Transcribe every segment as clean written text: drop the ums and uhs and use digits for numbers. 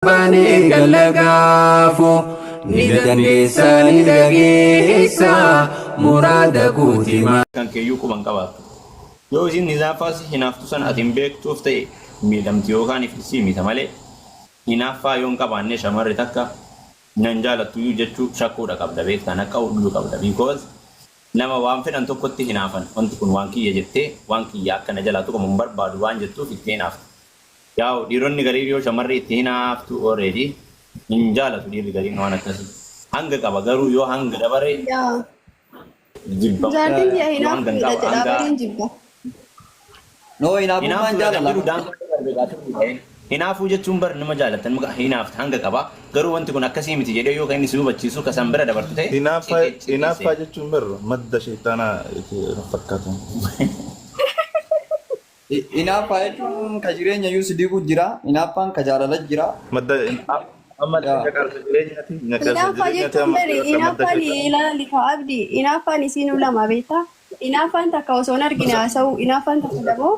Bani galagaafu ni dandeessa ni dhageessa muraada guutima. Kan keeyyuu quban qabaatu yoo isin nizaafaas hinaaftu san ati hin beektuuf ta'e miidhamti yookaan iftisii mita malee hinaaffaa yoon qabaanne shamarri takka nan jaalattu jechuu shakkuudha qabda beektaan akka hunduu qabda because nama waan fedhan tokkotti hinaafan wanti kun waan kiyya jettee waan kiyya akka na jalaatu qabu hin barbaadu waan jettuuf itti hinaaftu. Yaa'u dhiironni garii yoo shamarri itti hinaaftu already hin jaalatu dhiirri garii waan akkasii hanga qaba garuu yoo hanga dabare jibba jaatin dia hinaaftu jedha jibba no hinaafumaan jaalala hinaafuu jechuun bar nama jaalatan hinaafta hanga qaba garuu wanti kun akkasii miti jedhee yoo kan inni si hubachiisu kasan bira dabartu ta'e hinaafaa jechuun bar madda shaytaanaa fakkaatu. Inaafaa jechuun ka jireenya yoo si diigu jira, inaafaan ka jaalala jira. Madda inaafaa jechuun bari inaafaan ilaali ka abdi inaafaan isin ulama beektaa inaafaan takka osoo hin argine haasa'u inaafaan takka daboo.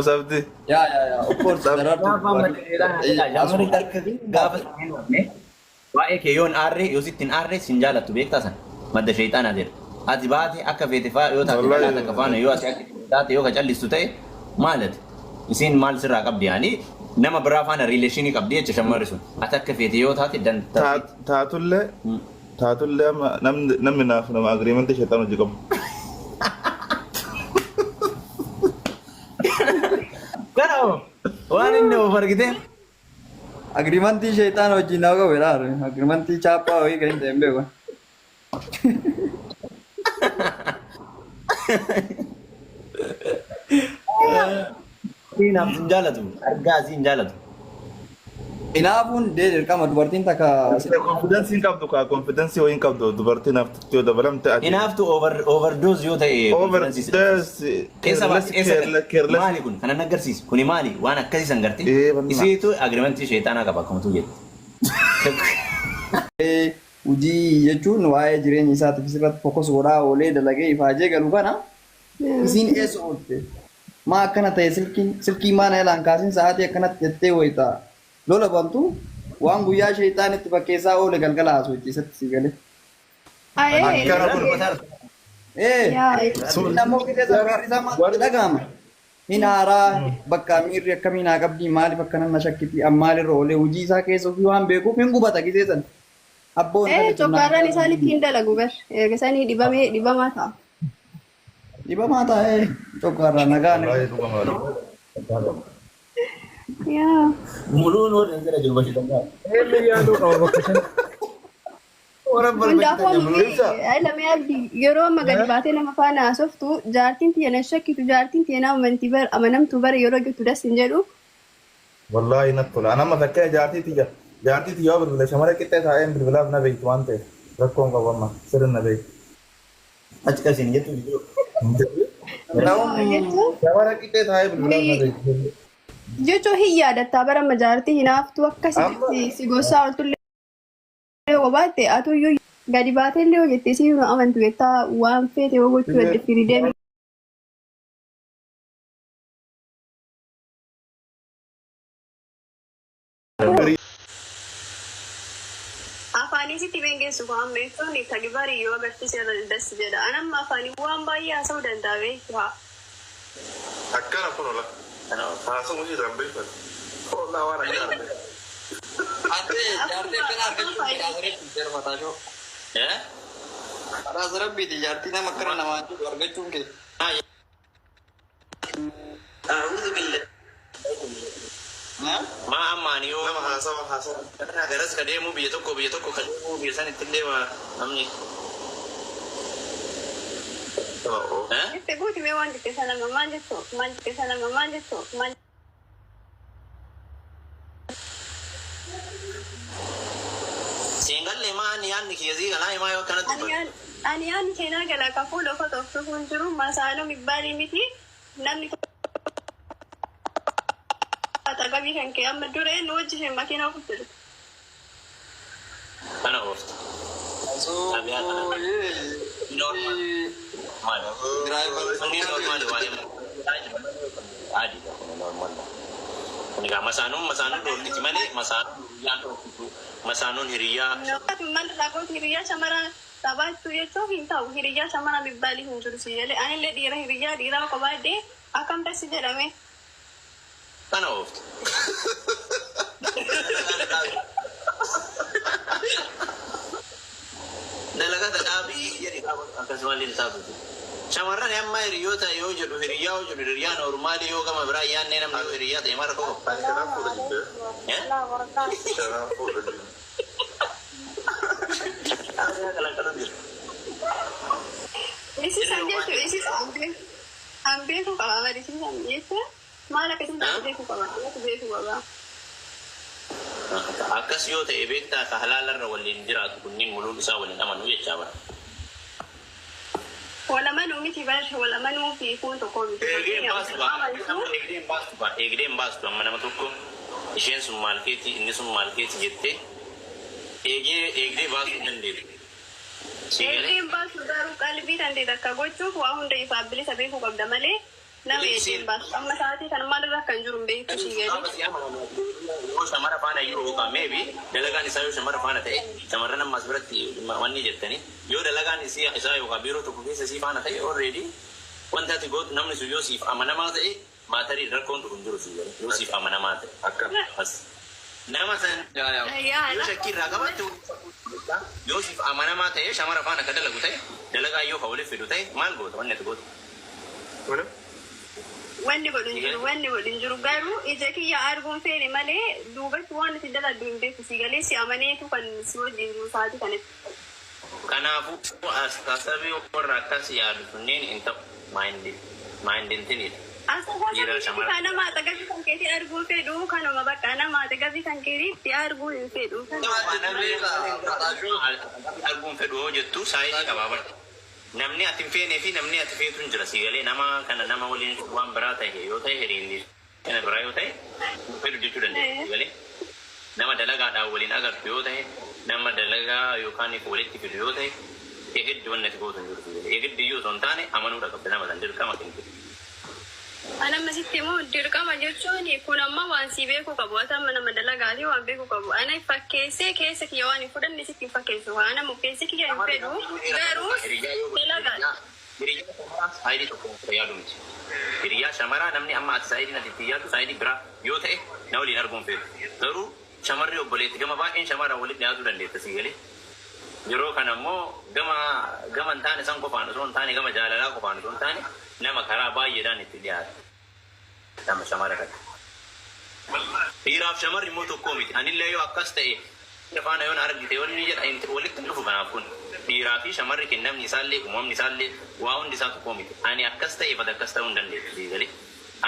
Usabdi. Of course. Gaafa waa'ee kee yoon aarree yoo sittiin aarree sin jaalattu beektaa san madda shaytaanaa jedha. Ati baate akka feete faa yoo taate kana akka faana yoo ati taate yoo callistu ta'e maalati isin maal sirraa qabdi yaani nama biraa faana rileeshinii qabdi jecha shamarri sun ati akka feete yoo taate taatullee namni naaf nama agreementii shaytaan hojii qabu. Garuu waan inni of argite agreementii shaytaan hojii naa qabu jedhaa agreementii chaappaa wayii kan hin ta'in beeku. Inaaf sin jaalatu argaa sin jaalatu. Inaafuun dirqama dubartiin takka Confidence hin qabdu kaa confidence yoo hin qabdu dubartiin naaftu yoo dabalamte ati. Inaaftu overdose yoo ta'e maali kun kana agarsiisu kuni maali waan akkasii san gartee isiitu agreementii shaytaanaa qaba akkamitu jedhu. Hojii jechuun waa'ee jireenya isaatiif irratti fokus godhaa oolee dalagee ifaajee galu kana isiin eessa oolte maa akkana ta'e silkii maana elaan kaasin sa'aatii akkanatti jettee wayita lola bantu waan guyyaa shaytaan itti fakkeessaa oole galgala haasofsiisatti si galee. Namoo qixeessa isaa maal dhagahama hin haaraa bakka miirri akkamiin haa qabdii maaliif akkana na shakkiti ammaalirra oolee hojii isaa keessa ofii waan beekuuf hin gubata qiseessan. Cokkaarraan isaanitti hin dalagu bar eegasanii dhibamaa ta'a. Dhibamaa ta'a cokkaarraan nagaan. Muluun warreen jira jiru bashi dangaa. Lamee abdi yeroo amma gadi baatee nama faana haasoftu jaartiin tiyya na shakkitu jaartiin tiyya na amanamtu bara yeroo jettu das hin jedhu. Wallaahi natti tola. Anamma fakkee jaartii tiyya. Jaartii tiyyaa bilbila shamara qixxee taa'een bilbilaaf na beektu waan ta'eef rakkoon qabu amma sirri na beektu. Achi kasiin jettu shamara qixxee taa'ee bilbilaaf na beektu. Jechuun hin yaadatta bara amma jaartii hinaaftu akkasitti si gosaa oltullee wabaatte atuyyuu gadi baateellee hojjettee si nu amantu jettaa waan feete gochuu adda firidee. Afaan sitti bengeessu waan beektuun tagibari yoo agarsiise das jedha. Anamma afaanii waan baay'ee haasa'uu danda'a beektu. Akkana kun ola. Haasa'uu ni dandeessa. Oolaa waan akkana. Ate jaartii kana argachuun asirratti jarfataa jiru. Asirratti jaartii nama akkana namaa jiru argachuun kee. Ma ammaanii yoo nama haasawaa garas ka deemu biyya tokko kan deemu biyya san ittiin deema namni. Itti guuti mee waan jettee sana maal jettu Seengallee maani yaanni kiyyazii galaa himaa yoo akkanatti ani yaanni keenaa galaa kafuu lafa tokko kun jiru masaaloo mibbaalii miti namni Tagabi kan kaya madure no wajjin makina kutu. Kana host. So normal. Driver. Normal. Adi normal. Egaa masaanuun dhoorkiti malee masaanuun hiriyaa. Mal ragooti hiriyaa shamara taphachuu jechuun hin ta'u. Hiriyaa shamara bibbaalii hin jiru si jedhee anillee dhiira qabaadhee akkam tassi jedhame. Kana ooftu. Dalagaa dhaabii jedhi akkasumallee taphatu. Shamarran amma hiriyoota yoo jedhu hiriyaa normaalii yoo gama biraa yaannee namni yoo hiriyaa ta'e mara koo. Isiisan jechuun beeku qaba barisiisan jechuun maal akkasiin beeku qaba. Akkas yoo ta'e beektaa ka halaalarra waliin jiraatu kunniin muluun isaa waliin amanuu jechaa bara. Walamanuu miti barre walamanuu fi kun tokko miti. Eegdeen baastu amma nama tokko isheen sun maal keeti inni sun maal keeti jettee eegdee baasuu dandeetu. Eegdeen baasu garuu qalbii dandeet akka gochuuf waa hunda ifa bilisa beekuu qabda malee nama eegdeen baasu amma sa'aatii kana maalirra kan jiru hin beektu si jedhe. Yoo shamara faana yoo yookaan meebi dalagaan isaa yoo shamara faana ta'e shamarran ammas biratti wanni jettanii yoo dalagaan isaa yookaan biiroo tokko keessa sii faana ta'e already wanta ati gootu namni sun yoo siif amanamaa ta'e maatarii rakkoon tokko hin jiru si jedhe yoo siif amanamaa ta'e akka as nama san yoo shakkii irraa qabatte yoo siif amanamaa ta'e shamara faana akka dalagu ta'e dalagaa yoo ka waliif fidu ta'e maal goota wanni ati gootu. Wanni godhin jiru garuu ija kiyya arguun feene malee duubatti waan itti daladdu hin beeku si galee si amaneetu kan si wajjin jiru sa'aatii kanatti. Kanaafuu asabii warra akkas yaadu sunneen hin ta'u maayindintinidha. Asxaasabii kan nama gabii kan keetii arguun fedhu kanuma bakka nama gabii kan keetii arguun hin fedhu. Arguun fedhu hoo jettu saayidii qabaabadha. Namni ati hin feenee fi namni ati feetu hin jira si galee nama kana nama waliin waan biraa ta'e yoo ta'e hiriirri kana biraa yoo ta'e fedhu jechuu dandeenya si galee nama dalagaadhaan waliin agartu yoo ta'e nama dalagaa yookaan walitti fidu yoo ta'e eegiddi wanni ati gootu hin jiru si galee eegiddi yoo osoo hin taane amanuudha qabda nama san dirqama kennu. Ana masitti immoo dirqama jechuun kun amma waan si beeku qabu atamma nama dalagaa fi waan beeku qabu ana fakkeessee keessa kiyya waan hin fudhanne sitti hin fakkeessu ana mukkeessi kiyya hin fedhu garuu dalagaa. Saayidii tokko yaadu miti. Hiriyaa shamaraa namni amma ati saayidii natti itti yaadu saayidii biraa yoo ta'e na waliin arguun fedhu garuu shamarri obboleetti gama baay'een shamara walitti dhiyaatu dandeetta si galee. Yeroo kana immoo gama hin taane san qofaan osoo hin taane gama jaalalaa qofaan osoo hin taane nama karaa baay'eedhaan itti dhiyaatu. Nama shamara kana. Dhiiraaf shamarri immoo tokkoo miti. Anillee yoo akkas ta'e faana yoo argite wanni jedha walitti dhufu kanaaf kun dhiiraa fi shamarri kennamni isaallee uumamni isaallee waa hundi isaa tokkoo miti. Ani akkas ta'e fata akkas ta'uu hin dandeessu galee.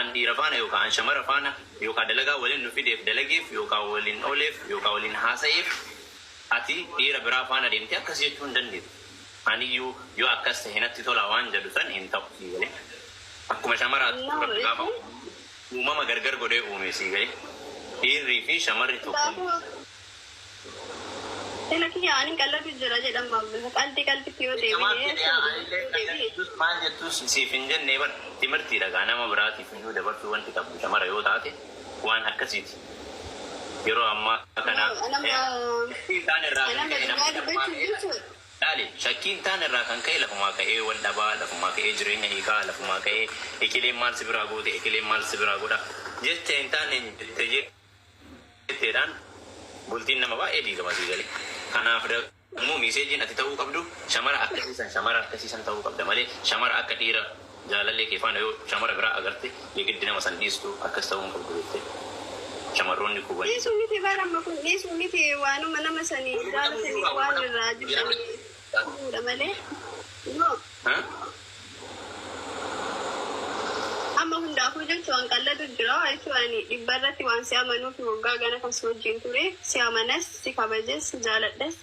An dhiira faana yookaan an shamara faana yookaan dalagaa waliin nu fideef dalageef yookaan waliin ooleef yookaan waliin haasa'eef ati dhiira biraa faana deemtee akkas jechuu hin dandeessu. Ani yoo akkas ta'e natti tola waan jedhu san hin ta'u galee. Akkuma shamaraatti gaafa uumama gargar godhee uume si galee. Dhiirrii fi shamarri tokko. Laki yaa'anii qal'atu jira jedhama. Qalbitti yoo deebi'ee. Maal jettus siif hin jennee bara timirtiidha gaa nama biraatiif iyyuu dabartuu wanti qabdu shamara yoo taate waan akkasiiti. Yeroo ammaa kana shakkiin taan irraa kan ka'e lafumaa ka'ee wal dhabaa lafumaa ka'ee jireenya hiikaa lafumaa ka'ee ekileen maal si biraa goote ekileen maal si biraa godha jecha hin taane jetteedhaan bultiin nama baay'ee diigama si galee. Kanaaf immoo miiseejiin ati ta'uu qabdu shamara akkasiisan ta'uu qabda malee shamara akka dhiira jaalallee kee faana yoo shamara biraa agarte eegiddi nama san dhiistu akkas ta'uu hin qabdu jettee. Shamarroonni kun waliin. Dhiisuu miti baramma kun dhiisuu miti waanuma nama sanii jaalatanii waan irraa jiranii malee. Amma hundaafuu jechuun qal'atu jira jechuun dhibba irratti waan si amanuu fi waggaa gana kan si wajjin ture si amanas si kabajes jaaladhes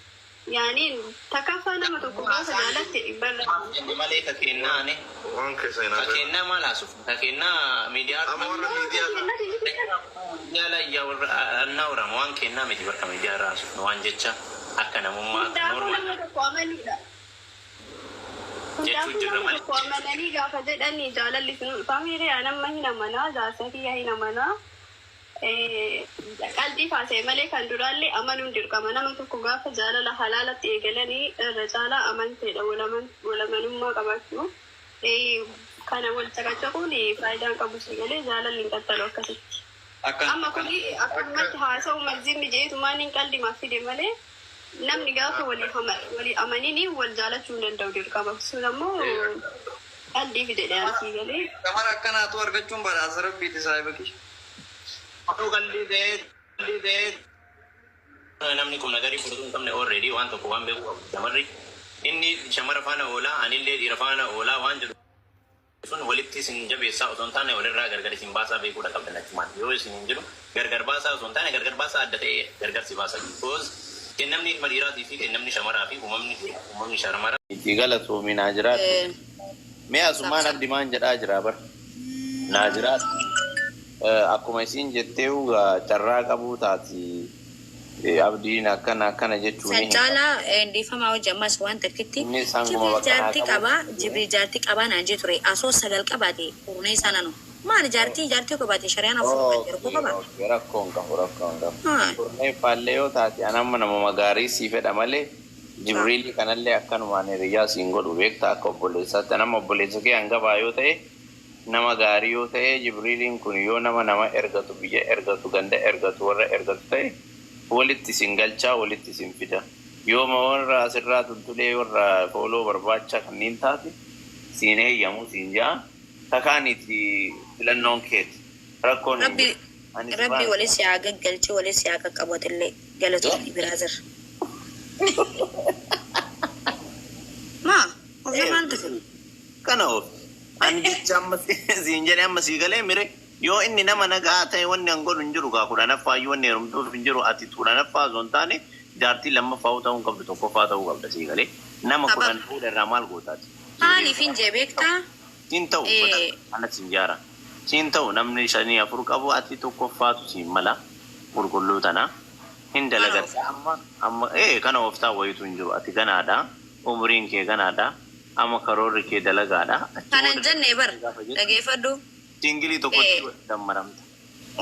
yaaniin takkaffaa nama tokko gaafa jaalatte dhibba irratti. Malee kakeennaani. Waan keessa hin haasa'u. Kakennaa maal haasuuf? Kakennaa miidiyaa. Amma warra miidiyaa. Yaala iyyaa warra annaa warra waan kennaa miti bakka miidiyaa irraa haasuuf waan jecha akka namummaa akka normaal. Hundaafuu nama tokko amananii gaafa jedhanii jaalalli sun faamiilii nama hin amanaa jaarsa kiyya hin amanaa qalbii kaasee malee kan duraallee amanuun dirqama nama tokko gaafa jaalala halaalatti eegalanii irra caalaa amanteedha walamanummaa qabaachuu kana wal caqacaquun faayidaan qabu sagalee jaalalli hin qaxxalu akkasitti. Amma kuni akkumatti haasa'u mazziimmi jeetu maaniin qalbimaaf fide malee namni gaafa walii amananii wal jaalachuu hin danda'u dirqama sun ammoo qalbii fidedha sagalee. Kamar akkanaatu argachuun badhaasa rabbiiti saayibaki. Aku kalli ta'ee namni kun nagarii fudhatu hin qabne already waan tokko waan beeku qabu shamarri inni shamara faana oolaa anillee dhiira faana oolaa waan jedhu sun walitti isin jabeessaa osoo hin taane walirraa gargar isin baasaa beekuudha qabdan achumaan yoo isin hin jiru gargar baasaa osoo hin taane gargar baasaa adda ta'ee gargar si baasaa because kennamni ilma dhiiraatii fi kennamni shamaraa fi uumamni shamaraa itti galatoomii naa jiraatu mee asumaan abdi maan jedhaa jira bar naa jiraatu. Akkuma isin jettee carraa qabuu taati abdiin akkana jechuun. Sancaala dhiifamaa hojii ammas waan takkitti Jibriil jaartii qabaa naan jee ture asoo sagal qabaate uunee isaa nanu maali jaartii qabaate shari'aan afur erguu qaba. Rakkoon qabu. Urnee faallee yoo taate anamma nama gaarii sii fedha malee Jibriil kanallee akkanumaan hiriyaa siin godhu beektaa akka obboleessaatti anamma obboleessa kee hangafaa yoo ta'e. Nama gaarii yoo ta'e Jibriiliin kun yoo nama ergatu biyya ergatu ganda ergatu warra ergatu ta'e walitti isin galchaa walitti isin fida yoo warra asirraa tultulee warra fooloo barbaacha kanneen taate siin heeyyamu siin jaa takaaniiti filannoon keeti rakkoon rabbi walis yaa gaggalchi walis yaa qaqqabatillee galatoonni biraazir ofii maal tafe kana of ani jecha amma siin jedhee amma sii galee mire yoo inni nama nagaa ta'e wanni an godhu hin jiru gaa kudhanaffaa yoo wanni heerumtuuf hin jiru ati kudhanaffaa osoo hin taane jaartii lammaffaa ta'uu qabdu tokkoffaa ta'uu qabda sii galee nama kudhan fuudha irraa maal gootaati. Maaliif hin jee beektaa? Siin ta'u ana siin jaara. Siin ta'u namni 5-4 qabu ati tokkoffaatu siin mala qulqulluu tana hin dalagadha amma kana ooftaa wayitu hin jiru ati ganaadha umriin kee ganaadha. Amma karoorri kee dalagaadha. Kanan jennee bar dhageeffadhu. Singilii tokkotti dammaramta.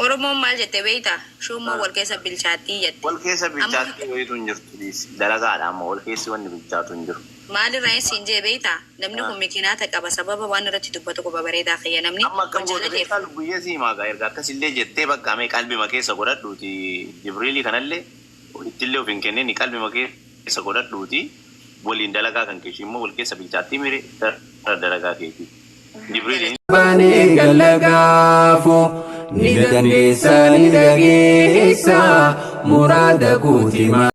Oromoon maal jette beektaa? Shummoo wal keessa bilchaattii jette. Wal keessa bilchaattii wayitu hin jirtu dalagaadha amma wal keessi wanni bilchaatu hin jiru. Maalirraa siin jee beektaa? Namni kun makiinaata qaba sababa waan irratti dubbatu qofa bareedaa fayya namni. Amma akkam godhatee qalbiyyee sii maagaa erga akkasillee jettee bakka mee qalbima keessa godhadhuuti Jibriilii kanallee ittillee of hin kenneen qalbima keessa godhadhuuti. Waliin dalagaa kan keessa immoo wal keessa bilchaattii mire dalagaa keeti. Jibriiliin. Baanee galagaafu ni dandeessa ni dhageessa muraada guutima.